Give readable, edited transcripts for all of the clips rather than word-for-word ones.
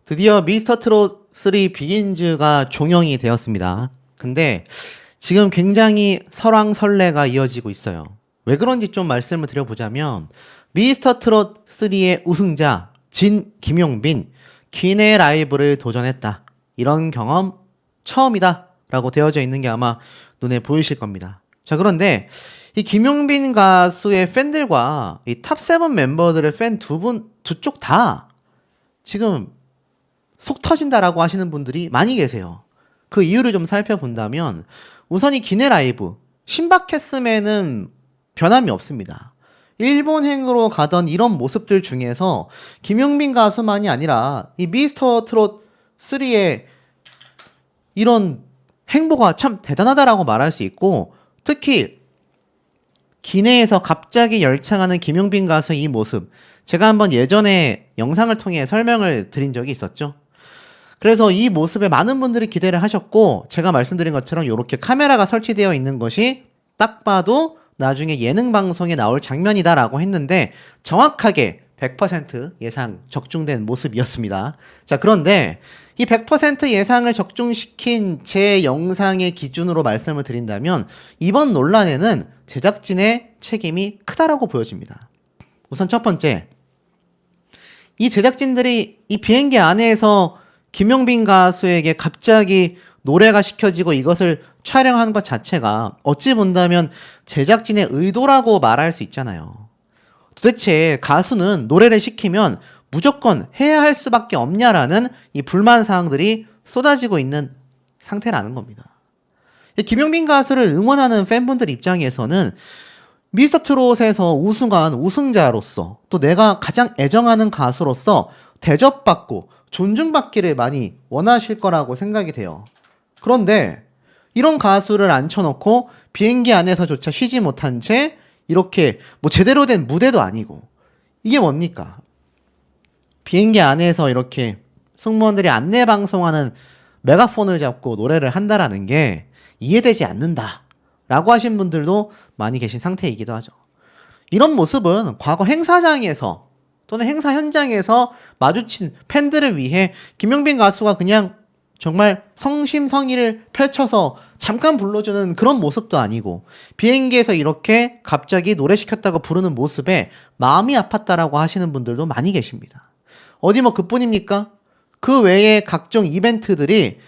드디어 미스터 트롯 3 비긴즈가 종영이 되었습니다. 근데 지금 굉장히 설왕설래가 이어지고 있어요. 왜 그런지 좀 말씀을 드려보자면 미스터 트롯 3의 우승자 진 김용빈 기내 라이브를 도전했다. 이런 경험 처음이다 라고 되어져 있는 게 아마 눈에 보이실 겁니다. 자, 그런데 이 김용빈 가수의 팬들과 이 탑7 멤버들의 팬 두 쪽 다 지금 속 터진다라고 하시는 분들이 많이 계세요. 그 이유를 좀 살펴본다면 우선 이 기내 라이브 신박했음에는 변함이 없습니다. 일본행으로 가던 이런 모습들 중에서 김용빈 가수만이 아니라 이 미스터 트롯 3의 이런 행보가 참 대단하다라고 말할 수 있고, 특히 기내에서 갑자기 열창하는 김용빈 가수의 이 모습, 제가 한번 예전에 영상을 통해 설명을 드린 적이 있었죠. 그래서 이 모습에 많은 분들이 기대를 하셨고, 제가 말씀드린 것처럼 이렇게 카메라가 설치되어 있는 것이 딱 봐도 나중에 예능 방송에 나올 장면이다라고 했는데 정확하게 100% 예상 적중된 모습이었습니다. 자, 그런데 이 100% 예상을 적중시킨 제 영상의 기준으로 말씀을 드린다면 이번 논란에는 제작진의 책임이 크다라고 보여집니다. 우선 첫 번째, 이 제작진들이 이 비행기 안에서 김용빈 가수에게 갑자기 노래가 시켜지고 이것을 촬영한 것 자체가 어찌 본다면 제작진의 의도라고 말할 수 있잖아요. 도대체 가수는 노래를 시키면 무조건 해야 할 수밖에 없냐라는 이 불만 사항들이 쏟아지고 있는 상태라는 겁니다. 김용빈 가수를 응원하는 팬분들 입장에서는 미스터 트롯에서 우승한 우승자로서 또 내가 가장 애정하는 가수로서 대접받고 존중받기를 많이 원하실 거라고 생각이 돼요. 그런데 이런 가수를 앉혀놓고 비행기 안에서조차 쉬지 못한 채 이렇게 뭐 제대로 된 무대도 아니고, 이게 뭡니까? 비행기 안에서 이렇게 승무원들이 안내 방송하는 메가폰을 잡고 노래를 한다라는 게 이해되지 않는다 라고 하신 분들도 많이 계신 상태이기도 하죠. 이런 모습은 과거 행사장에서 또는 행사 현장에서 마주친 팬들을 위해 김용빈 가수가 그냥 정말 성심성의를 펼쳐서 잠깐 불러주는 그런 모습도 아니고, 비행기에서 이렇게 갑자기 노래 시켰다고 부르는 모습에 마음이 아팠다라고 하시는 분들도 많이 계십니다. 어디 뭐 그뿐입니까? 그 외에 각종 이벤트들이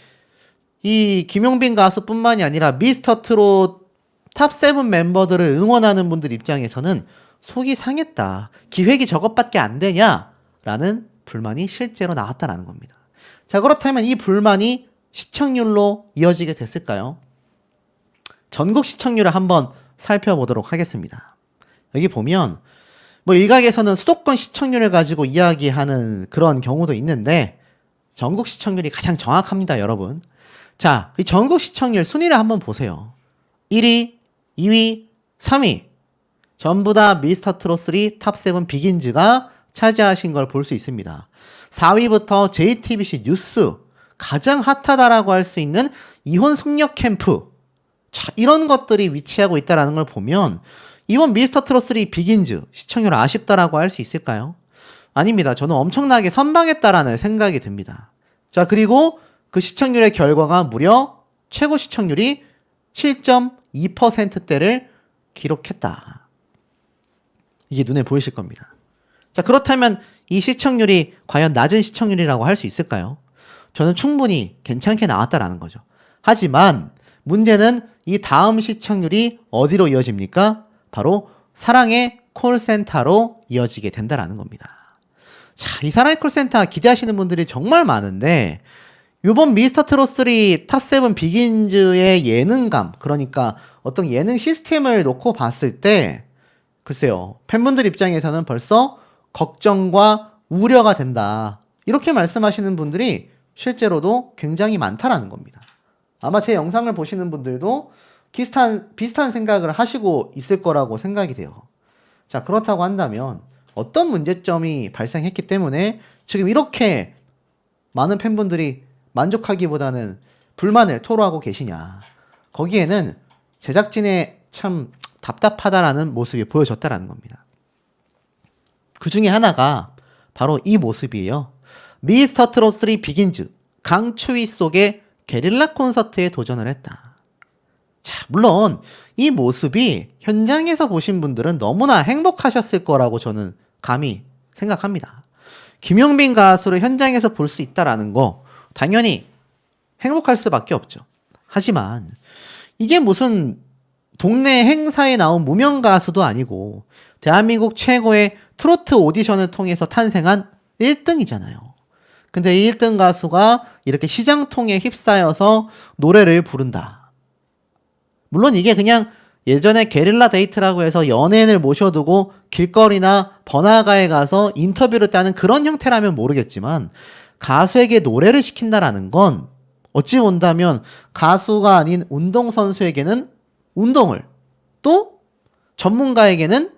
이 김용빈 가수뿐만이 아니라 미스터 트롯 탑7 멤버들을 응원하는 분들 입장에서는 속이 상했다, 기획이 저것밖에 안 되냐라는 불만이 실제로 나왔다라는 겁니다. 자, 그렇다면 이 불만이 시청률로 이어지게 됐을까요? 전국 시청률을 한번 살펴보도록 하겠습니다. 여기 보면 뭐 일각에서는 수도권 시청률을 가지고 이야기하는 그런 경우도 있는데 전국 시청률이 가장 정확합니다, 여러분. 자, 이 전국 시청률 순위를 한번 보세요. 1위, 2위, 3위 전부 다 미스터 트롯 3 탑7 비긴즈가 차지하신 걸 볼 수 있습니다. 4위부터 JTBC 뉴스, 가장 핫하다라고 할 수 있는 이혼 숙녀 캠프, 자, 이런 것들이 위치하고 있다는 걸 보면 이번 미스터 트롯 3 비긴즈 시청률 아쉽다라고 할 수 있을까요? 아닙니다. 저는 엄청나게 선방했다라는 생각이 듭니다. 자, 그리고 그 시청률의 결과가 무려 최고 시청률이 7.2%대를 기록했다. 이게 눈에 보이실 겁니다. 자, 그렇다면 이 시청률이 과연 낮은 시청률이라고 할 수 있을까요? 저는 충분히 괜찮게 나왔다라는 거죠. 하지만 문제는 이 다음 시청률이 어디로 이어집니까? 바로 사랑의 콜센터로 이어지게 된다라는 겁니다. 자, 이 사랑의 콜센터 기대하시는 분들이 정말 많은데 이번 미스터 트롯 3 탑7 비긴즈의 예능감, 그러니까 어떤 예능 시스템을 놓고 봤을 때 글쎄요, 팬분들 입장에서는 벌써 걱정과 우려가 된다, 이렇게 말씀하시는 분들이 실제로도 굉장히 많다라는 겁니다. 아마 제 영상을 보시는 분들도 비슷한 생각을 하시고 있을 거라고 생각이 돼요. 자, 그렇다고 한다면 어떤 문제점이 발생했기 때문에 지금 이렇게 많은 팬분들이 만족하기보다는 불만을 토로하고 계시냐, 거기에는 제작진의 참 답답하다라는 모습이 보여졌다라는 겁니다. 그 중에 하나가 바로 이 모습이에요. 미스터 트롯 3 비긴즈 강추위 속에 게릴라 콘서트에 도전을 했다. 자, 물론 이 모습이 현장에서 보신 분들은 너무나 행복하셨을 거라고 저는 감히 생각합니다. 김용빈 가수를 현장에서 볼 수 있다라는 거 당연히 행복할 수밖에 없죠. 하지만 이게 무슨 동네 행사에 나온 무명 가수도 아니고 대한민국 최고의 트로트 오디션을 통해서 탄생한 1등이잖아요. 근데 이 1등 가수가 이렇게 시장통에 휩싸여서 노래를 부른다. 물론 이게 그냥 예전에 게릴라 데이트라고 해서 연예인을 모셔두고 길거리나 번화가에 가서 인터뷰를 따는 그런 형태라면 모르겠지만 가수에게 노래를 시킨다라는 건 어찌 본다면 가수가 아닌 운동선수에게는 운동을, 또 전문가에게는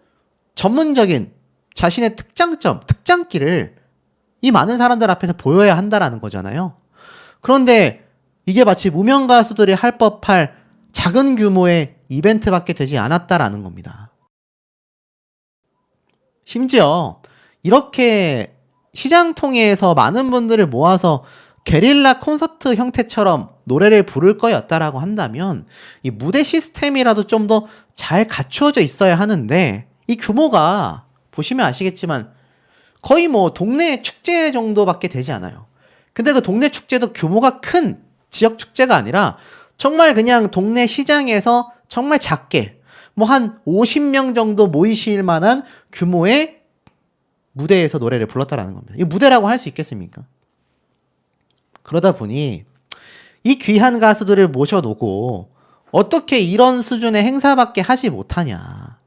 전문적인 자신의 특장점, 특장기를 이 많은 사람들 앞에서 보여야 한다라는 거잖아요. 그런데 이게 마치 무명 가수들이 할 법할 작은 규모의 이벤트밖에 되지 않았다라는 겁니다. 심지어 이렇게 시장통에서 많은 분들을 모아서 게릴라 콘서트 형태처럼 노래를 부를 거였다라고 한다면 이 무대 시스템이라도 좀 더 잘 갖추어져 있어야 하는데 이 규모가 보시면 아시겠지만 거의 뭐 동네 축제 정도밖에 되지 않아요. 근데 그 동네 축제도 규모가 큰 지역 축제가 아니라 정말 그냥 동네 시장에서 정말 작게 뭐 한 50명 정도 모이실 만한 규모의 무대에서 노래를 불렀다라는 겁니다. 이 무대라고 할 수 있겠습니까? 그러다 보니 이 귀한 가수들을 모셔놓고 어떻게 이런 수준의 행사밖에 하지 못하냐.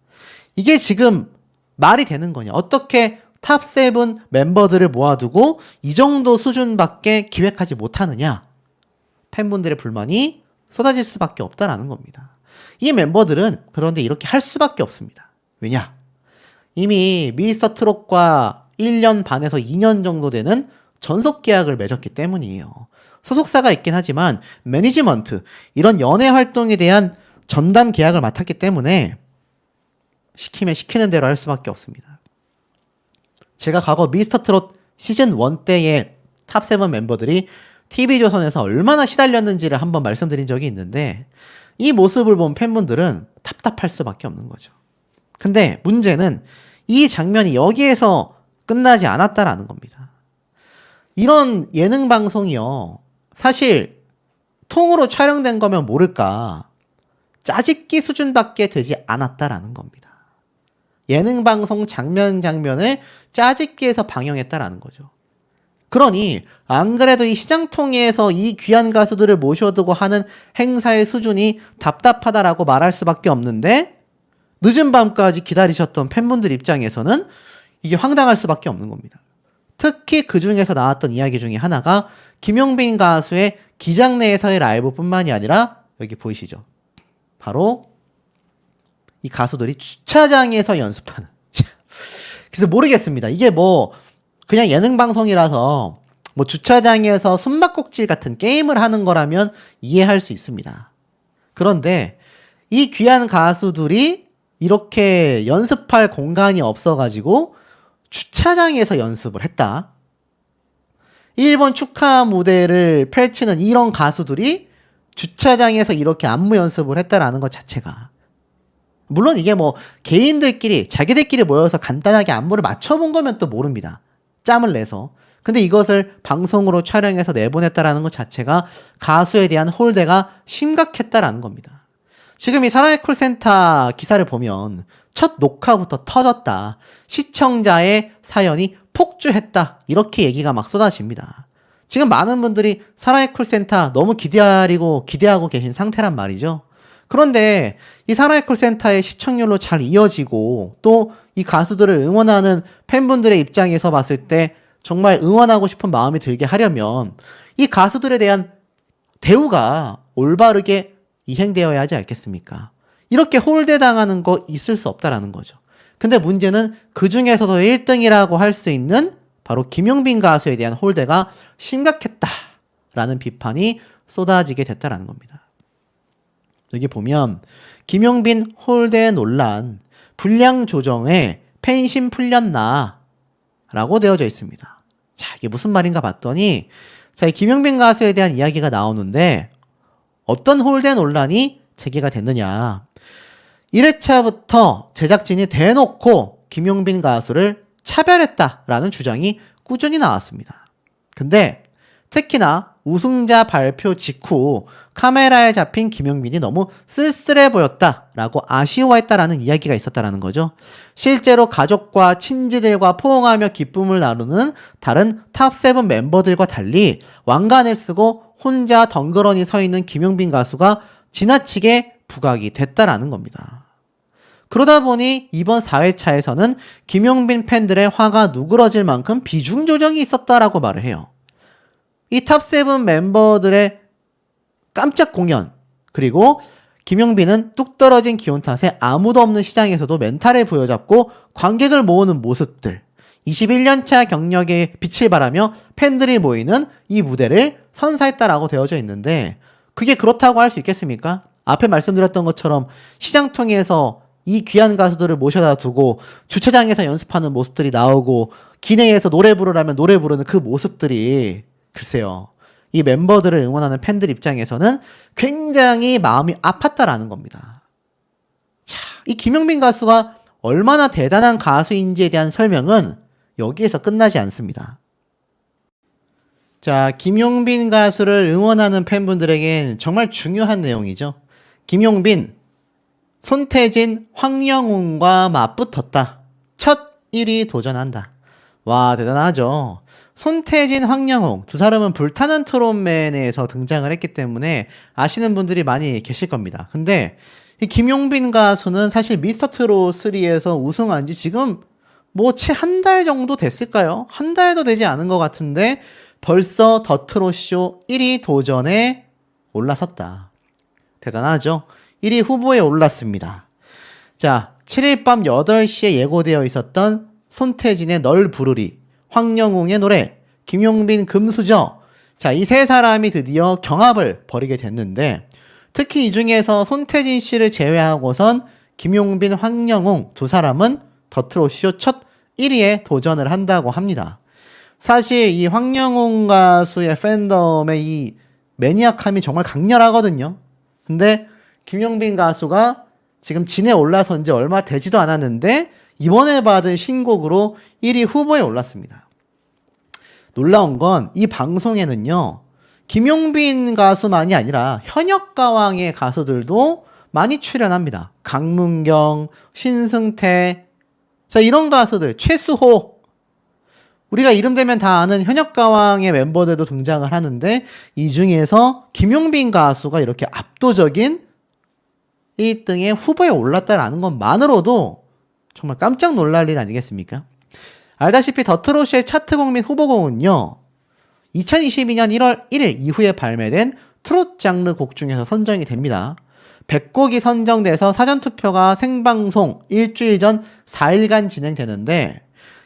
이게 지금 말이 되는 거냐. 어떻게 탑7 멤버들을 모아두고 이 정도 수준밖에 기획하지 못하느냐. 팬분들의 불만이 쏟아질 수밖에 없다라는 겁니다. 이 멤버들은 그런데 이렇게 할 수밖에 없습니다. 왜냐? 이미 미스터 트롯과 1년 반에서 2년 정도 되는 전속 계약을 맺었기 때문이에요. 소속사가 있긴 하지만 매니지먼트, 이런 연예 활동에 대한 전담 계약을 맡았기 때문에 시키면 시키는 대로 할 수밖에 없습니다. 제가 과거 미스터 트롯 시즌 1 때의 탑7 멤버들이 TV조선에서 얼마나 시달렸는지를 한번 말씀드린 적이 있는데 이 모습을 본 팬분들은 답답할 수밖에 없는 거죠. 근데 문제는 이 장면이 여기에서 끝나지 않았다라는 겁니다. 이런 예능 방송이요. 사실 통으로 촬영된 거면 모를까 짜집기 수준밖에 되지 않았다라는 겁니다. 예능 방송 장면을 짜집기해서 방영했다라는 거죠. 그러니 안 그래도 이 시장통에서 이 귀한 가수들을 모셔두고 하는 행사의 수준이 답답하다라고 말할 수밖에 없는데 늦은 밤까지 기다리셨던 팬분들 입장에서는 이게 황당할 수밖에 없는 겁니다. 특히 그 중에서 나왔던 이야기 중에 하나가 김용빈 가수의 기장 내에서의 라이브뿐만이 아니라 여기 보이시죠? 바로 이 가수들이 주차장에서 연습하는. 그래서 모르겠습니다. 이게 뭐 그냥 예능 방송이라서 뭐 주차장에서 숨바꼭질 같은 게임을 하는 거라면 이해할 수 있습니다. 그런데 이 귀한 가수들이 이렇게 연습할 공간이 없어가지고 주차장에서 연습을 했다. 일본 축하 무대를 펼치는 이런 가수들이 주차장에서 이렇게 안무 연습을 했다라는 것 자체가, 물론 이게 뭐 개인들끼리 자기들끼리 모여서 간단하게 안무를 맞춰본 거면 또 모릅니다. 짬을 내서. 근데 이것을 방송으로 촬영해서 내보냈다라는 것 자체가 가수에 대한 홀대가 심각했다라는 겁니다. 지금 이 사랑의 콜센터 기사를 보면 첫 녹화부터 터졌다. 시청자의 사연이 폭주했다. 이렇게 얘기가 막 쏟아집니다. 지금 많은 분들이 사랑의 콜센터 너무 기대하고 계신 상태란 말이죠. 그런데 이 사랑의 콜센터의 시청률로 잘 이어지고 또 이 가수들을 응원하는 팬분들의 입장에서 봤을 때 정말 응원하고 싶은 마음이 들게 하려면 이 가수들에 대한 대우가 올바르게 이행되어야 하지 않겠습니까? 이렇게 홀대당하는 거 있을 수 없다라는 거죠. 근데 문제는 그 중에서도 1등이라고 할 수 있는 바로 김용빈 가수에 대한 홀대가 심각했다라는 비판이 쏟아지게 됐다라는 겁니다. 여기 보면 김용빈 홀대 논란, 분량 조정에 팬심 풀렸나? 라고 되어져 있습니다. 자, 이게 무슨 말인가 봤더니 자, 이 김용빈 가수에 대한 이야기가 나오는데 어떤 홀대 논란이 제기가 됐느냐. 1회차부터 제작진이 대놓고 김용빈 가수를 차별했다라는 주장이 꾸준히 나왔습니다. 근데 특히나 우승자 발표 직후 카메라에 잡힌 김용빈이 너무 쓸쓸해 보였다라고 아쉬워했다라는 이야기가 있었다라는 거죠. 실제로 가족과 친지들과 포옹하며 기쁨을 나누는 다른 탑7 멤버들과 달리 왕관을 쓰고 혼자 덩그러니 서 있는 김용빈 가수가 지나치게 부각이 됐다라는 겁니다. 그러다 보니 이번 4회차에서는 김용빈 팬들의 화가 누그러질 만큼 비중 조정이 있었다라고 말을 해요. 이 탑7 멤버들의 깜짝 공연, 그리고 김용빈은 뚝 떨어진 기온 탓에 아무도 없는 시장에서도 멘탈을 부여잡고 관객을 모으는 모습들, 21년차 경력에 빛을 발하며 팬들이 모이는 이 무대를 선사했다라고 되어져 있는데 그게 그렇다고 할 수 있겠습니까? 앞에 말씀드렸던 것처럼 시장통에서 이 귀한 가수들을 모셔다 두고 주차장에서 연습하는 모습들이 나오고 기내에서 노래 부르라면 노래 부르는 그 모습들이 글쎄요. 이 멤버들을 응원하는 팬들 입장에서는 굉장히 마음이 아팠다라는 겁니다. 자, 이 김용빈 가수가 얼마나 대단한 가수인지에 대한 설명은 여기에서 끝나지 않습니다. 자, 김용빈 가수를 응원하는 팬분들에겐 정말 중요한 내용이죠. 김용빈, 손태진, 황영웅과 맞붙었다. 첫 1위 도전한다. 와, 대단하죠. 손태진, 황영웅 두 사람은 불타는 트롯맨에서 등장을 했기 때문에 아시는 분들이 많이 계실 겁니다. 근데 이 김용빈 가수는 사실 미스터트롯 3에서 우승한 지 지금 뭐 채 한 달 정도 됐을까요? 한 달도 되지 않은 것 같은데 벌써 더 트롯쇼 1위 도전에 올라섰다. 대단하죠? 1위 후보에 올랐습니다. 자, 7일 밤 8시에 예고되어 있었던 손태진의 널 부르리, 황영웅의 노래, 김용빈 금수저. 자, 이 세 사람이 드디어 경합을 벌이게 됐는데 특히 이 중에서 손태진 씨를 제외하고선 김용빈, 황영웅 두 사람은 더트롯쇼 첫 1위에 도전을 한다고 합니다. 사실 이 황영웅 가수의 팬덤의 이 매니악함이 정말 강렬하거든요. 근데 김용빈 가수가 지금 진에 올라선 지 얼마 되지도 않았는데 이번에 받은 신곡으로 1위 후보에 올랐습니다. 놀라운 건 이 방송에는요, 김용빈 가수만이 아니라 현역가왕의 가수들도 많이 출연합니다. 강문경, 신승태, 자, 이런 가수들, 최수호, 우리가 이름 대면 다 아는 현역가왕의 멤버들도 등장을 하는데 이 중에서 김용빈 가수가 이렇게 압도적인 1등의 후보에 올랐다라는 것만으로도 정말 깜짝 놀랄 일 아니겠습니까? 알다시피 더트롯의 차트곡 및 후보곡은요, 2022년 1월 1일 이후에 발매된 트롯 장르 곡 중에서 선정이 됩니다. 100곡이 선정돼서 사전투표가 생방송 일주일 전 4일간 진행되는데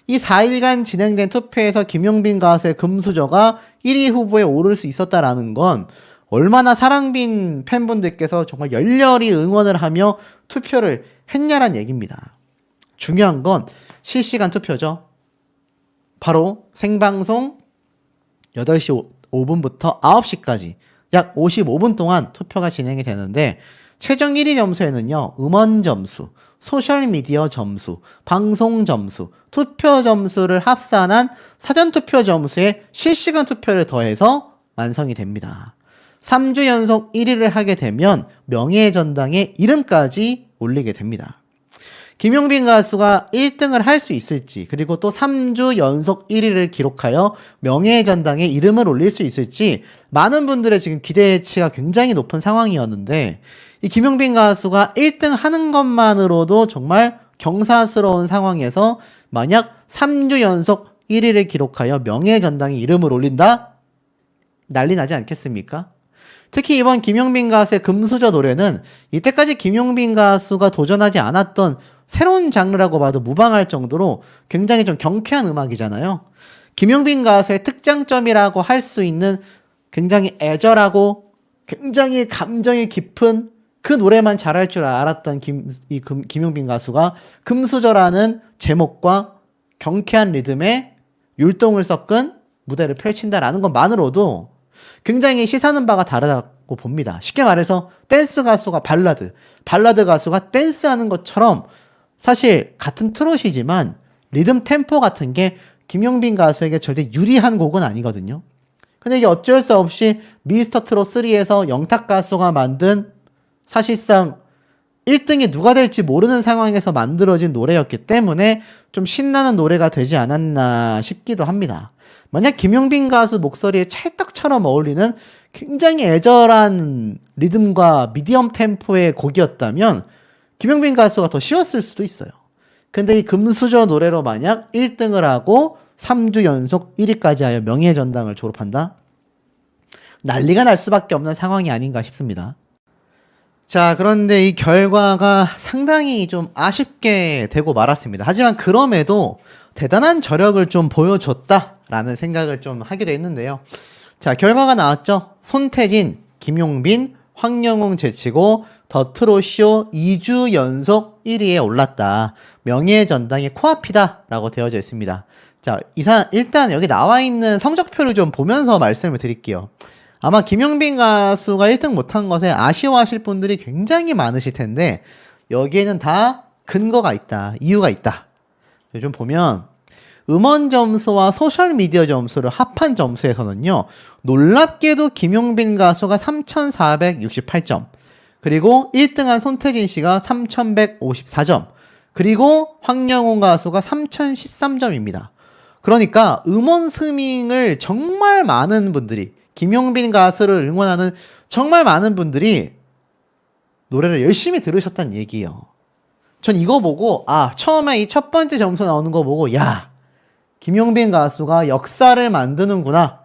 이 4일간 진행된 투표에서 김용빈 가수의 금수저가 1위 후보에 오를 수 있었다라는 건 얼마나 사랑빈 팬분들께서 정말 열렬히 응원을 하며 투표를 했냐란 얘기입니다. 중요한 건 실시간 투표죠. 바로 생방송 8시 5분부터 9시까지 약 55분 동안 투표가 진행이 되는데 최종 1위 점수에는요, 음원 점수, 소셜미디어 점수, 방송 점수, 투표 점수를 합산한 사전투표 점수에 실시간 투표를 더해서 완성이 됩니다. 3주 연속 1위를 하게 되면 명예의 전당에 이름까지 올리게 됩니다. 김용빈 가수가 1등을 할 수 있을지, 그리고 또 3주 연속 1위를 기록하여 명예의 전당에 이름을 올릴 수 있을지 많은 분들의 지금 기대치가 굉장히 높은 상황이었는데 이 김용빈 가수가 1등 하는 것만으로도 정말 경사스러운 상황에서 만약 3주 연속 1위를 기록하여 명예의 전당에 이름을 올린다? 난리 나지 않겠습니까? 특히 이번 김용빈 가수의 금수저 노래는 이때까지 김용빈 가수가 도전하지 않았던 새로운 장르라고 봐도 무방할 정도로 굉장히 좀 경쾌한 음악이잖아요. 김용빈 가수의 특장점이라고 할 수 있는 굉장히 애절하고 굉장히 감정이 깊은 그 노래만 잘할 줄 알았던 김용빈 가수가 금수저라는 제목과 경쾌한 리듬에 율동을 섞은 무대를 펼친다라는 것만으로도 굉장히 시사하는 바가 다르다고 봅니다. 쉽게 말해서 댄스 가수가 발라드 가수가 댄스하는 것처럼 사실 같은 트롯이지만 리듬 템포 같은 게 김용빈 가수에게 절대 유리한 곡은 아니거든요. 근데 이게 어쩔 수 없이 미스터 트롯 3에서 영탁 가수가 만든 사실상 1등이 누가 될지 모르는 상황에서 만들어진 노래였기 때문에 좀 신나는 노래가 되지 않았나 싶기도 합니다. 만약 김용빈 가수 목소리에 찰떡처럼 어울리는 굉장히 애절한 리듬과 미디엄 템포의 곡이었다면 김용빈 가수가 더 쉬웠을 수도 있어요. 근데 이 금수저 노래로 만약 1등을 하고 3주 연속 1위까지 하여 명예의 전당을 졸업한다? 난리가 날 수밖에 없는 상황이 아닌가 싶습니다. 자, 그런데 이 결과가 상당히 좀 아쉽게 되고 말았습니다. 하지만 그럼에도 대단한 저력을 좀 보여줬다라는 생각을 좀 하기도 했는데요. 자, 결과가 나왔죠. 손태진, 김용빈, 황영웅 제치고 더 트롯쇼 2주 연속 1위에 올랐다. 명예의 전당의 코앞이다 라고 되어져 있습니다. 자, 일단 여기 나와 있는 성적표를 좀 보면서 말씀을 드릴게요. 아마 김용빈 가수가 1등 못한 것에 아쉬워하실 분들이 굉장히 많으실 텐데 여기에는 다 근거가 있다. 이유가 있다. 좀 보면 음원 점수와 소셜미디어 점수를 합한 점수에서는요. 놀랍게도 김용빈 가수가 3,468점, 그리고 1등한 손태진 씨가 3,154점, 그리고 황영웅 가수가 3,013점입니다. 그러니까 음원 스밍을 정말 많은 분들이, 김용빈 가수를 응원하는 정말 많은 분들이 노래를 열심히 들으셨다는 얘기예요. 전 이거 보고 처음에 이 첫 번째 점수 나오는 거 보고 김용빈 가수가 역사를 만드는구나,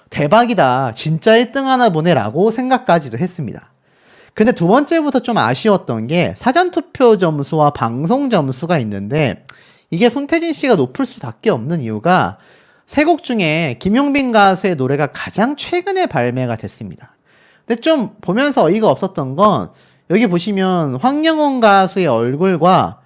대박이다, 진짜 1등 하나 보네 라고 생각까지도 했습니다. 근데 두 번째부터 좀 아쉬웠던 게 사전투표 점수와 방송 점수가 있는데 이게 손태진 씨가 높을 수밖에 없는 이유가 세 곡 중에 김용빈 가수의 노래가 가장 최근에 발매가 됐습니다. 근데 좀 보면서 어이가 없었던 건 여기 보시면 황영웅 가수의 얼굴과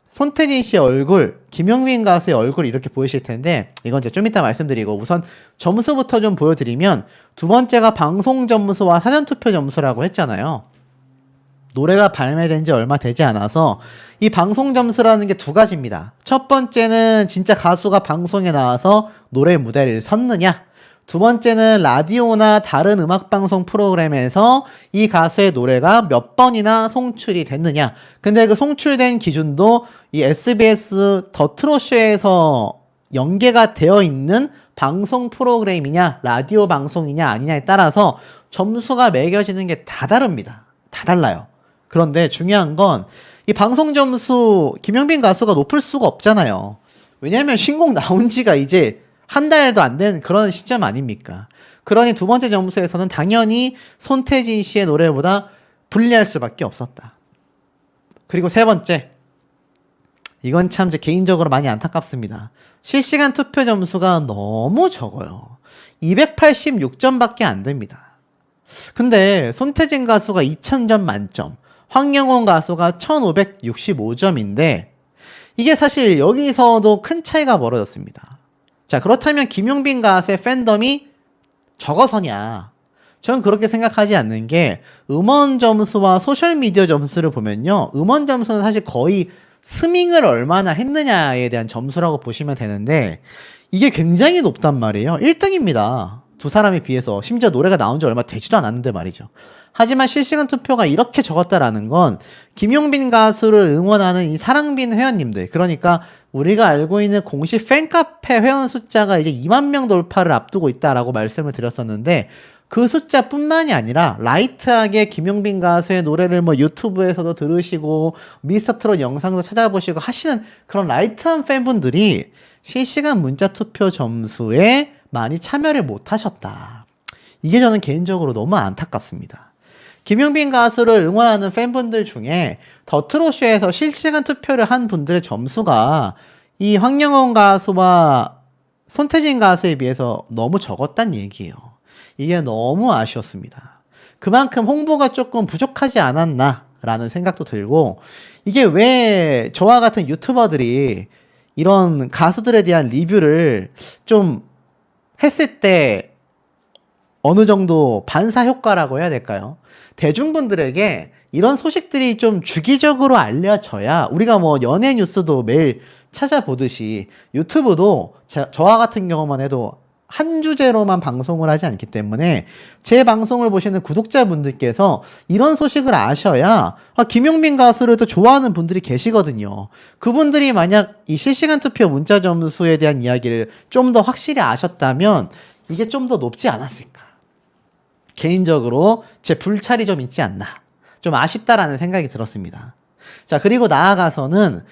손태진 씨의 얼굴, 김용빈 가수의 얼굴 이렇게 보이실 텐데 이건 이제 좀 이따 말씀드리고 우선 점수부터 좀 보여드리면 두 번째가 방송 점수와 사전투표 점수라고 했잖아요. 노래가 발매된 지 얼마 되지 않아서 이 방송 점수라는 게 두 가지입니다. 첫 번째는 진짜 가수가 방송에 나와서 노래 무대를 섰느냐, 두 번째는 라디오나 다른 음악방송 프로그램에서 이 가수의 노래가 몇 번이나 송출이 됐느냐. 근데 그 송출된 기준도 이 SBS 더 트롯쇼에서 연계가 되어 있는 방송 프로그램이냐 라디오 방송이냐 아니냐에 따라서 점수가 매겨지는 게 다 다릅니다. 다 달라요. 그런데 중요한 건 이 방송 점수 김용빈 가수가 높을 수가 없잖아요. 왜냐하면 신곡 나온 지가 이제 한 달도 안 된 그런 시점 아닙니까? 그러니 두 번째 점수에서는 당연히 손태진 씨의 노래보다 불리할 수밖에 없었다. 그리고 세 번째, 이건 참 제 개인적으로 많이 안타깝습니다. 실시간 투표 점수가 너무 적어요. 286점밖에 안 됩니다. 근데 손태진 가수가 2000점 만점, 황영웅 가수가 1565점인데 이게 사실 여기서도 큰 차이가 벌어졌습니다. 자, 그렇다면 김용빈 가수의 팬덤이 적어서냐? 전 그렇게 생각하지 않는 게 음원 점수와 소셜미디어 점수를 보면요. 음원 점수는 사실 거의 스밍을 얼마나 했느냐에 대한 점수라고 보시면 되는데 이게 굉장히 높단 말이에요. 1등입니다. 두 사람에 비해서. 심지어 노래가 나온 지 얼마 되지도 않았는데 말이죠. 하지만 실시간 투표가 이렇게 적었다라는 건 김용빈 가수를 응원하는 이 사랑빈 회원님들, 그러니까 우리가 알고 있는 공식 팬카페 회원 숫자가 이제 2만 명 돌파를 앞두고 있다라고 말씀을 드렸었는데 그 숫자뿐만이 아니라 라이트하게 김용빈 가수의 노래를 뭐 유튜브에서도 들으시고 미스터 트롯 영상도 찾아보시고 하시는 그런 라이트한 팬분들이 실시간 문자 투표 점수에 많이 참여를 못 하셨다. 이게 저는 개인적으로 너무 안타깝습니다. 김용빈 가수를 응원하는 팬분들 중에 더 트롯쇼에서 실시간 투표를 한 분들의 점수가 이 황영웅 가수와 손태진 가수에 비해서 너무 적었단 얘기예요. 이게 너무 아쉬웠습니다. 그만큼 홍보가 조금 부족하지 않았나라는 생각도 들고, 이게 왜 저와 같은 유튜버들이 이런 가수들에 대한 리뷰를 좀 했을 때 어느 정도 반사 효과라고 해야 될까요? 대중분들에게 이런 소식들이 좀 주기적으로 알려져야 우리가 뭐 연예 뉴스도 매일 찾아보듯이 유튜브도 저와 같은 경우만 해도 한 주제로만 방송을 하지 않기 때문에 제 방송을 보시는 구독자분들께서 이런 소식을 아셔야 김용빈 가수를 또 좋아하는 분들이 계시거든요. 그분들이 만약 이 실시간 투표 문자 점수에 대한 이야기를 좀 더 확실히 아셨다면 이게 좀 더 높지 않았을까. 개인적으로 제 불찰이 좀 있지 않나. 좀 아쉽다라는 생각이 들었습니다. 자, 그리고 나아가서는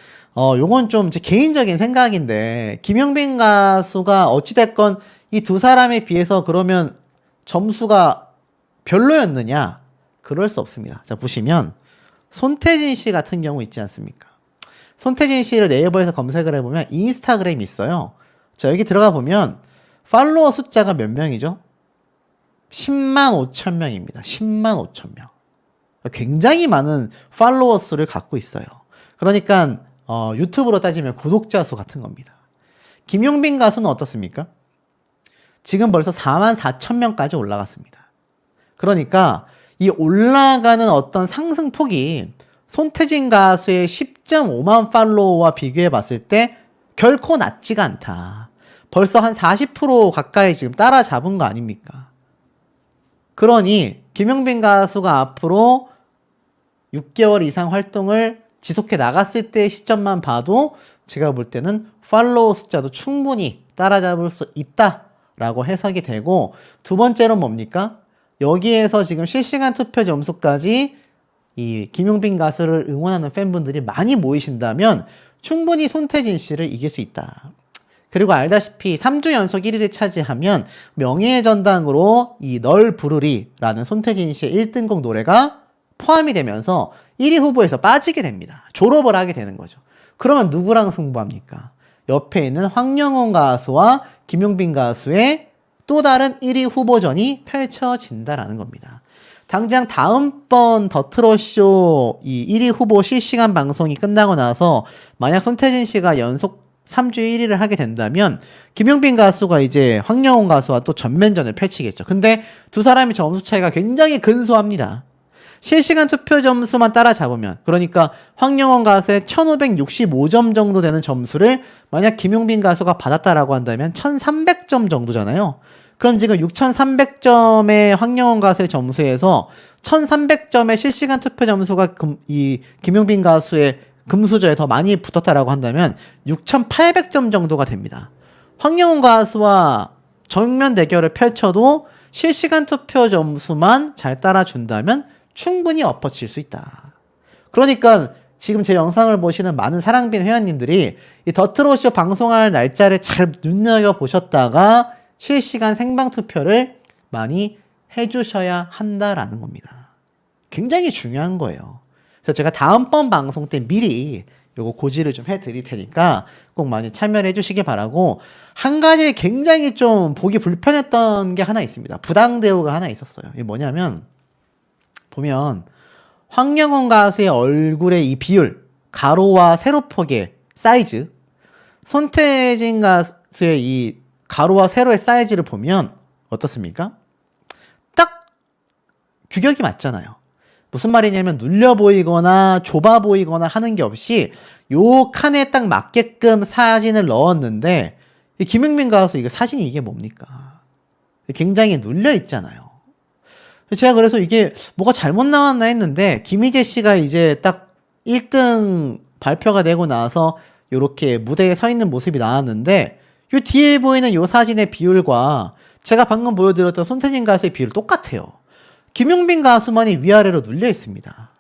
요건 좀 제 개인적인 생각인데 김용빈 가수가 어찌됐건 이 두 사람에 비해서 그러면 점수가 별로였느냐? 그럴 수 없습니다. 자, 보시면 손태진 씨 같은 경우 있지 않습니까? 손태진 씨를 네이버에서 검색을 해보면 인스타그램이 있어요. 자, 여기 들어가 보면 팔로워 숫자가 몇 명이죠? 10만 5천 명입니다. 10만 5천 명. 굉장히 많은 팔로워 수를 갖고 있어요. 그러니까 유튜브로 따지면 구독자 수 같은 겁니다. 김용빈 가수는 어떻습니까? 지금 벌써 4만 4천 명까지 올라갔습니다. 그러니까 이 올라가는 어떤 상승폭이 손태진 가수의 10.5만 팔로워와 비교해 봤을 때 결코 낮지가 않다. 벌써 한 40% 가까이 지금 따라잡은 거 아닙니까? 그러니 김용빈 가수가 앞으로 6개월 이상 활동을 지속해 나갔을 때의 시점만 봐도 제가 볼 때는 팔로워 숫자도 충분히 따라잡을 수 있다라고 해석이 되고, 두 번째로 뭡니까? 여기에서 지금 실시간 투표 점수까지 이 김용빈 가수를 응원하는 팬분들이 많이 모이신다면 충분히 손태진 씨를 이길 수 있다. 그리고 알다시피 3주 연속 1위를 차지하면 명예의 전당으로 이 널 부르리라는 손태진 씨의 1등곡 노래가 포함이 되면서 1위 후보에서 빠지게 됩니다. 졸업을 하게 되는 거죠. 그러면 누구랑 승부합니까? 옆에 있는 황영원 가수와 김용빈 가수의 또 다른 1위 후보전이 펼쳐진다라는 겁니다. 당장 다음번 더 트롯쇼 이 1위 후보 실시간 방송이 끝나고 나서 만약 손태진 씨가 연속 3주 1위를 하게 된다면 김용빈 가수가 이제 황영원 가수와 또 전면전을 펼치겠죠. 근데 두 사람의 점수 차이가 굉장히 근소합니다. 실시간 투표 점수만 따라잡으면, 그러니까 황영원 가수의 1565점 정도 되는 점수를 만약 김용빈 가수가 받았다라고 한다면 1300점 정도잖아요. 그럼 지금 6300점의 황영원 가수의 점수에서 1300점의 실시간 투표 점수가 이 김용빈 가수의 금수저에 더 많이 붙었다라고 한다면 6800점 정도가 됩니다. 황영원 가수와 정면 대결을 펼쳐도 실시간 투표 점수만 잘 따라준다면 충분히 엎어칠 수 있다. 그러니까 지금 제 영상을 보시는 많은 사랑빈 회원님들이 이 더트롯쇼 방송할 날짜를 잘 눈여겨보셨다가 실시간 생방 투표를 많이 해주셔야 한다라는 겁니다. 굉장히 중요한 거예요. 그래서 제가 다음번 방송 때 미리 요거 고지를 좀 해드릴 테니까 꼭 많이 참여를 해주시기 바라고, 한 가지 굉장히 좀 보기 불편했던 게 하나 있습니다. 부당대우가 하나 있었어요. 이게 뭐냐면, 보면 황영원 가수의 얼굴의 이 비율, 가로와 세로폭의 사이즈, 손태진 가수의 이 가로와 세로의 사이즈를 보면 어떻습니까? 딱 규격이 맞잖아요. 무슨 말이냐면 눌려 보이거나 좁아 보이거나 하는 게 없이 요 칸에 딱 맞게끔 사진을 넣었는데, 이 김용빈 가수 이거 사진이 이게 뭡니까? 굉장히 눌려 있잖아요. 제가 그래서 이게 뭐가 잘못 나왔나 했는데, 김희재 씨가 이제 딱 1등 발표가 되고 나서 요렇게 무대에 서 있는 모습이 나왔는데, 요 뒤에 보이는 요 사진의 비율과 제가 방금 보여드렸던 손태진 가수의 비율 똑같아요. 김용빈 가수만이 위아래로 눌려 있습니다.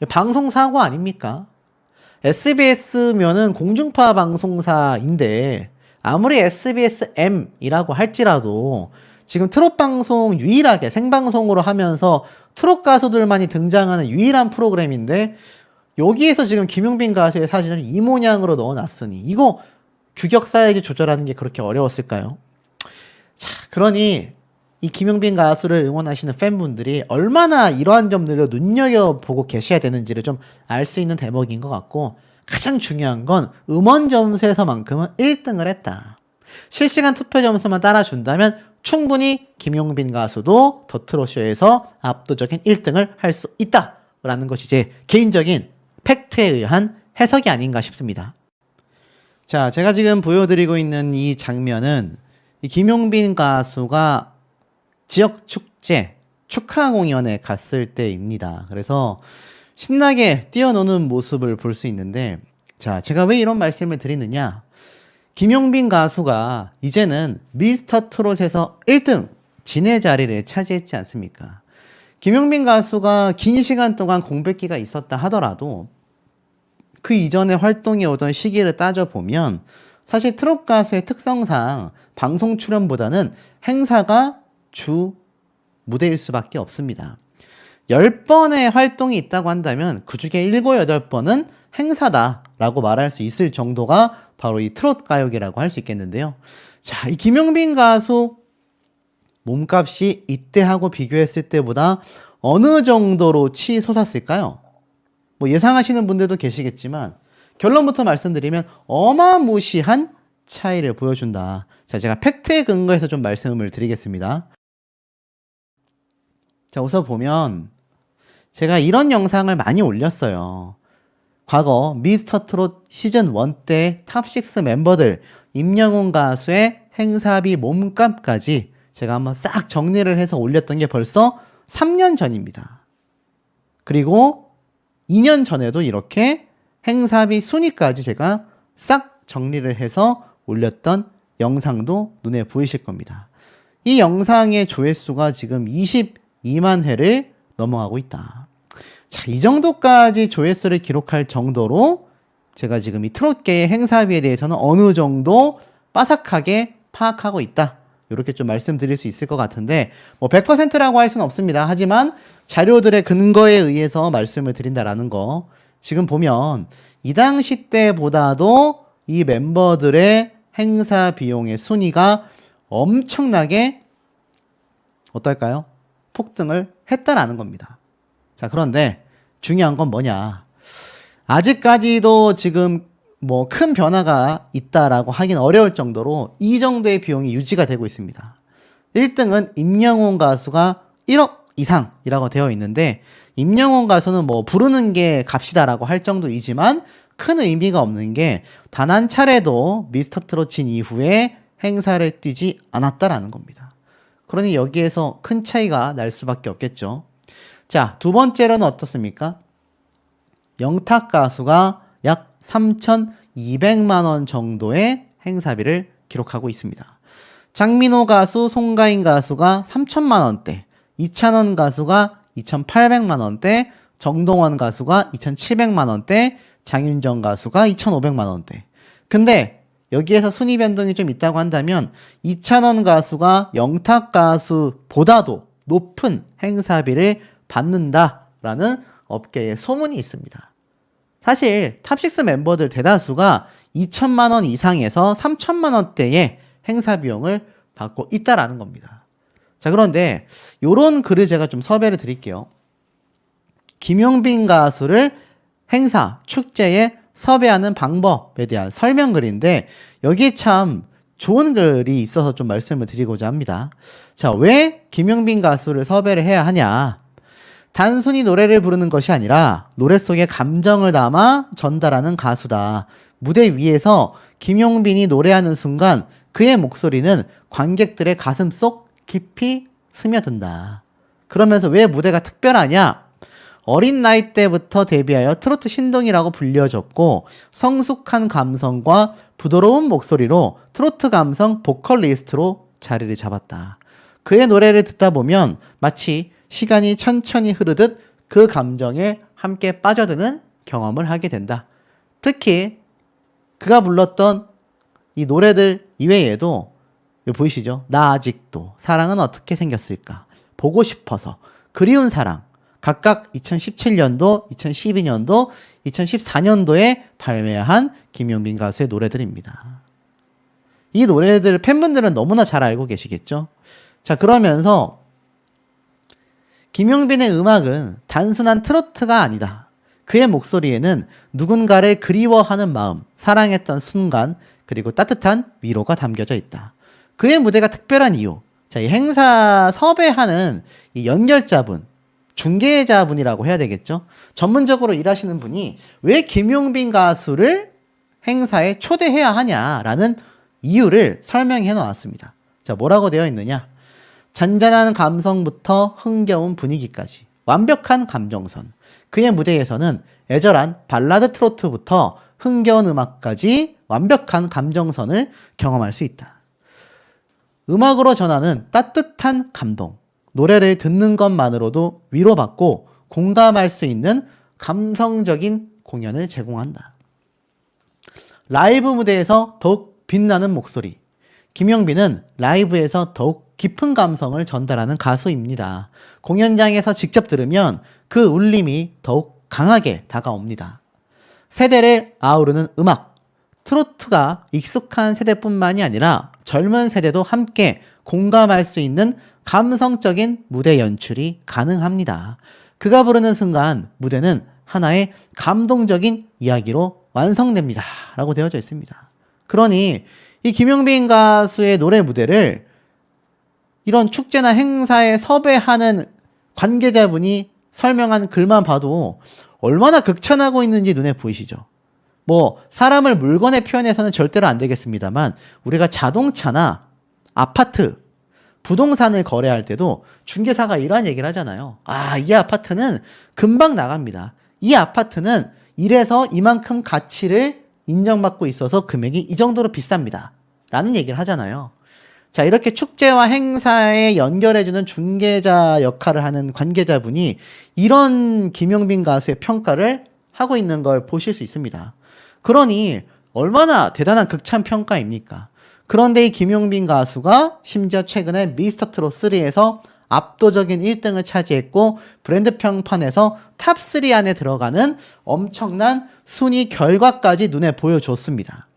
방송 사고 아닙니까? SBS면은 공중파 방송사인데 아무리 SBSM이라고 할지라도 지금 트롯 방송 유일하게 생방송으로 하면서 트롯 가수들만이 등장하는 유일한 프로그램인데, 여기에서 지금 김용빈 가수의 사진을 이 모양으로 넣어놨으니 이거 규격 사이즈 조절하는 게 그렇게 어려웠을까요? 자, 그러니 이 김용빈 가수를 응원하시는 팬분들이 얼마나 이러한 점들을 눈여겨보고 계셔야 되는지를 좀 알 수 있는 대목인 것 같고, 가장 중요한 건 음원 점수에서만큼은 1등을 했다. 실시간 투표 점수만 따라준다면 충분히 김용빈 가수도 더 트롯쇼에서 압도적인 1등을 할 수 있다라는 것이 제 개인적인 팩트에 의한 해석이 아닌가 싶습니다. 자, 제가 지금 보여드리고 있는 이 장면은 이 김용빈 가수가 지역 축제 축하 공연에 갔을 때입니다. 그래서 신나게 뛰어노는 모습을 볼 수 있는데, 자, 제가 왜 이런 말씀을 드리느냐? 김용빈 가수가 이제는 미스터 트롯에서 1등 진의 자리를 차지했지 않습니까? 김용빈 가수가 긴 시간 동안 공백기가 있었다 하더라도 그 이전에 활동해 오던 시기를 따져보면 사실 트롯 가수의 특성상 방송 출연보다는 행사가 주 무대일 수밖에 없습니다. 10번의 활동이 있다고 한다면 그 중에 7, 8번은 행사다라고 말할 수 있을 정도가 바로 이 트롯 가요계라고 할 수 있겠는데요. 자, 이 김용빈 가수 몸값이 이때하고 비교했을 때보다 어느 정도로 치솟았을까요? 뭐 예상하시는 분들도 계시겠지만 결론부터 말씀드리면 어마무시한 차이를 보여준다. 자, 제가 팩트에 근거해서 좀 말씀을 드리겠습니다. 자, 우선 보면 제가 이런 영상을 많이 올렸어요. 과거 미스터 트롯 시즌 1 때 탑6 멤버들 임영웅 가수의 행사비 몸값까지 제가 한번 싹 정리를 해서 올렸던 게 벌써 3년 전입니다. 그리고 2년 전에도 이렇게 행사비 순위까지 제가 싹 정리를 해서 올렸던 영상도 눈에 보이실 겁니다. 이 영상의 조회수가 지금 22만 회를 넘어가고 있다. 자, 이 정도까지 조회수를 기록할 정도로 제가 지금 이 트롯계의 행사비에 대해서는 어느 정도 빠삭하게 파악하고 있다. 이렇게 좀 말씀드릴 수 있을 것 같은데 뭐 100%라고 할 수는 없습니다. 하지만 자료들의 근거에 의해서 말씀을 드린다라는 거. 지금 보면 이 당시 때보다도 이 멤버들의 행사 비용의 순위가 엄청나게 어떨까요? 폭등을 했다라는 겁니다. 자, 그런데 중요한 건 뭐냐? 아직까지도 지금 뭐 큰 변화가 있다라고 하긴 어려울 정도로 이 정도의 비용이 유지가 되고 있습니다. 1등은 임영웅 가수가 1억 이상이라고 되어 있는데 임영웅 가수는 뭐 부르는 게 값이다라고 할 정도이지만 큰 의미가 없는 게 단 한 차례도 미스터 트롯 이후에 행사를 뛰지 않았다라는 겁니다. 그러니 여기에서 큰 차이가 날 수밖에 없겠죠. 자, 두 번째로는 어떻습니까? 영탁 가수가 약 3,200만 원 정도의 행사비를 기록하고 있습니다. 장민호 가수, 송가인 가수가 3,000만 원대, 이찬원 가수가 2,800만 원대, 정동원 가수가 2,700만 원대, 장윤정 가수가 2,500만 원대. 근데 여기에서 순위 변동이 좀 있다고 한다면 이찬원 가수가 영탁 가수보다도 높은 행사비를 받는다라는 업계의 소문이 있습니다. 사실 탑6 멤버들 대다수가 2천만 원 이상에서 3천만 원대의 행사 비용을 받고 있다라는 겁니다. 자, 그런데 요런 글을 제가 좀 섭외를 드릴게요. 김용빈 가수를 행사, 축제에 섭외하는 방법에 대한 설명글인데 여기에 참 좋은 글이 있어서 좀 말씀을 드리고자 합니다. 자, 왜 김용빈 가수를 섭외를 해야 하냐? 단순히 노래를 부르는 것이 아니라 노래 속에 감정을 담아 전달하는 가수다. 무대 위에서 김용빈이 노래하는 순간 그의 목소리는 관객들의 가슴 속 깊이 스며든다. 그러면서 왜 무대가 특별하냐? 어린 나이 때부터 데뷔하여 트로트 신동이라고 불려졌고 성숙한 감성과 부드러운 목소리로 트로트 감성 보컬리스트로 자리를 잡았다. 그의 노래를 듣다 보면 마치 시간이 천천히 흐르듯 그 감정에 함께 빠져드는 경험을 하게 된다. 특히 그가 불렀던 이 노래들 이외에도 여기 보이시죠? 나 아직도, 사랑은 어떻게 생겼을까, 보고 싶어서, 그리운 사랑, 각각 2017년도, 2012년도, 2014년도에 발매한 김용빈 가수의 노래들입니다. 이 노래들 팬분들은 너무나 잘 알고 계시겠죠? 자, 그러면서 김용빈의 음악은 단순한 트로트가 아니다. 그의 목소리에는 누군가를 그리워하는 마음, 사랑했던 순간, 그리고 따뜻한 위로가 담겨져 있다. 그의 무대가 특별한 이유. 자, 이 행사 섭외하는 이 연결자분, 중개자분이라고 해야 되겠죠? 전문적으로 일하시는 분이 왜 김용빈 가수를 행사에 초대해야 하냐라는 이유를 설명해 놓았습니다. 자, 뭐라고 되어 있느냐? 잔잔한 감성부터 흥겨운 분위기까지 완벽한 감정선. 그의 무대에서는 애절한 발라드 트로트부터 흥겨운 음악까지 완벽한 감정선을 경험할 수 있다. 음악으로 전하는 따뜻한 감동. 노래를 듣는 것만으로도 위로받고 공감할 수 있는 감성적인 공연을 제공한다. 라이브 무대에서 더욱 빛나는 목소리. 김용빈은 라이브에서 더욱 깊은 감성을 전달하는 가수입니다. 공연장에서 직접 들으면 그 울림이 더욱 강하게 다가옵니다. 세대를 아우르는 음악. 트로트가 익숙한 세대뿐만이 아니라 젊은 세대도 함께 공감할 수 있는 감성적인 무대 연출이 가능합니다. 그가 부르는 순간 무대는 하나의 감동적인 이야기로 완성됩니다. 라고 되어져 있습니다. 그러니 이 김용빈 가수의 노래 무대를 이런 축제나 행사에 섭외하는 관계자분이 설명한 글만 봐도 얼마나 극찬하고 있는지 눈에 보이시죠? 뭐 사람을 물건에 표현해서는 절대로 안 되겠습니다만 우리가 자동차나 아파트, 부동산을 거래할 때도 중개사가 이러한 얘기를 하잖아요. 아, 이 아파트는 금방 나갑니다. 이 아파트는 이래서 이만큼 가치를 인정받고 있어서 금액이 이 정도로 비쌉니다. 라는 얘기를 하잖아요. 자, 이렇게 축제와 행사에 연결해주는 중개자 역할을 하는 관계자분이 이런 김용빈 가수의 평가를 하고 있는 걸 보실 수 있습니다. 그러니 얼마나 대단한 극찬 평가입니까? 그런데 이 김용빈 가수가 심지어 최근에 미스터트롯 3에서 압도적인 1등을 차지했고 브랜드 평판에서 탑3 안에 들어가는 엄청난 순위 결과까지 눈에 보여줬습니다.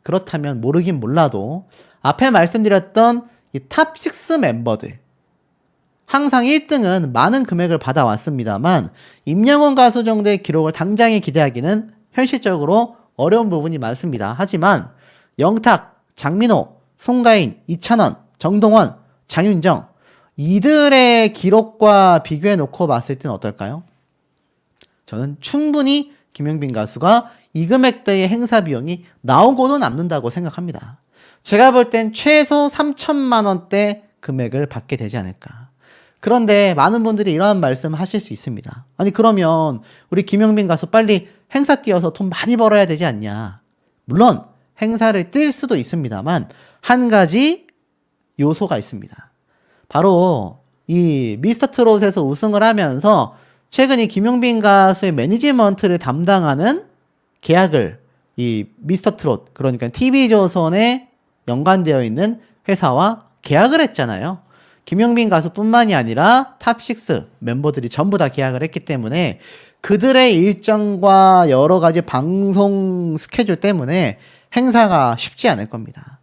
그렇다면 모르긴 몰라도 앞에 말씀드렸던 이 탑6 멤버들 항상 1등은 많은 금액을 받아왔습니다만 임영웅 가수 정도의 기록을 당장에 기대하기는 현실적으로 어려운 부분이 많습니다. 하지만 영탁, 장민호, 송가인, 이찬원, 정동원, 장윤정 이들의 기록과 비교해 놓고 봤을 때는 어떨까요? 저는 충분히 김용빈 가수가 이 금액대의 행사 비용이 나오고도 남는다고 생각합니다. 제가 볼 땐 최소 3천만 원대 금액을 받게 되지 않을까. 그런데 많은 분들이 이러한 말씀 하실 수 있습니다. 아니 그러면 우리 김용빈 가수 빨리 행사 뛰어서 돈 많이 벌어야 되지 않냐. 물론 행사를 뛸 수도 있습니다만 한 가지 요소가 있습니다. 바로 이 미스터트롯에서 우승을 하면서 최근 이 김용빈 가수의 매니지먼트를 담당하는 계약을 이 미스터트롯 그러니까 TV조선에 연관되어 있는 회사와 계약을 했잖아요. 김용빈 가수뿐만이 아니라 탑6 멤버들이 전부 다 계약을 했기 때문에 그들의 일정과 여러 가지 방송 스케줄 때문에 행사가 쉽지 않을 겁니다.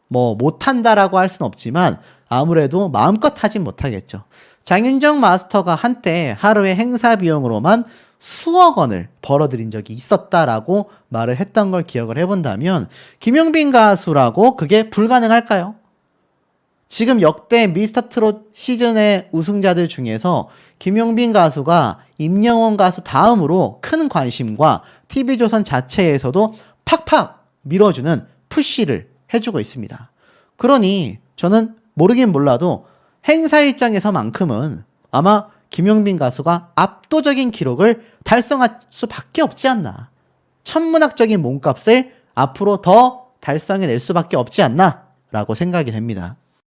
뭐 못한다라고 할 수는 없지만 아무래도 마음껏 하진 못하겠죠. 장윤정 마스터가 한때 하루에 행사 비용으로만 수억 원을 벌어들인 적이 있었다라고 말을 했던 걸 기억을 해본다면 김용빈 가수라고 그게 불가능할까요? 지금 역대 미스터트롯 시즌의 우승자들 중에서 김용빈 가수가 임영웅 가수 다음으로 큰 관심과 TV조선 자체에서도 팍팍 밀어주는 푸시를 해주고 있습니다. 그러니 저는 모르긴 몰라도 행사 일정에서만큼은 아마 김용빈 가수가 압도적인 기록을 달성할 수밖에 없지 않나. 천문학적인 몸값을 앞으로 더 달성해낼 수밖에 없지 않나 라고 생각이 됩니다.